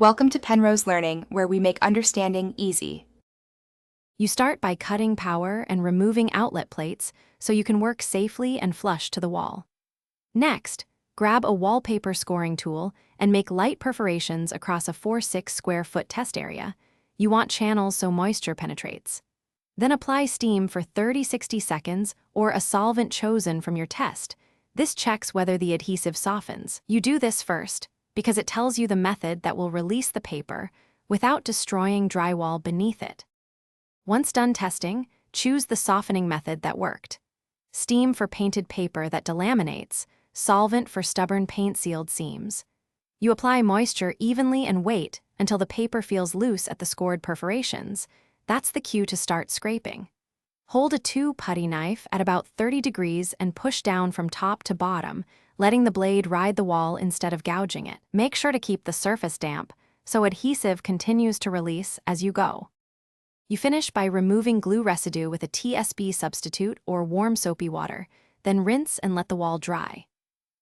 Welcome to Penrose Learning, where we make understanding easy. You start by cutting power and removing outlet plates so you can work safely and flush to the wall. Next, grab a wallpaper scoring tool and make light perforations across a 4-6 square foot test area. You want channels so moisture penetrates. Then apply steam for 30-60 seconds or a solvent chosen from your test. This checks whether the adhesive softens. You do this first because it tells you the method that will release the paper without destroying drywall beneath it. Once done testing, choose the softening method that worked. Steam for painted paper that delaminates, solvent for stubborn paint-sealed seams. You apply moisture evenly and wait until the paper feels loose at the scored perforations. That's the cue to start scraping. Hold a 2-putty knife at about 30 degrees and push down from top to bottom, letting the blade ride the wall instead of gouging it. Make sure to keep the surface damp so adhesive continues to release as you go. You finish by removing glue residue with a TSB substitute or warm soapy water, then rinse and let the wall dry.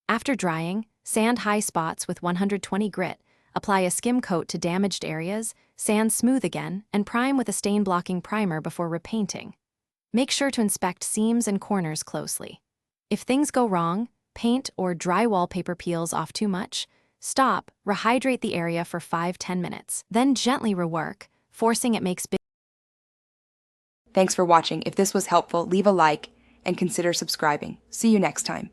After drying, sand high spots with 120 grit, apply a skim coat to damaged areas, sand smooth again, and prime with a stain-blocking primer before repainting. Make sure to inspect seams and corners closely. If things go wrong, paint or dry wallpaper peels off too much, stop, rehydrate the area for 5-10 minutes, then gently rework, forcing it makes big. Thanks for watching. If this was helpful, leave a like and consider subscribing. See you next time.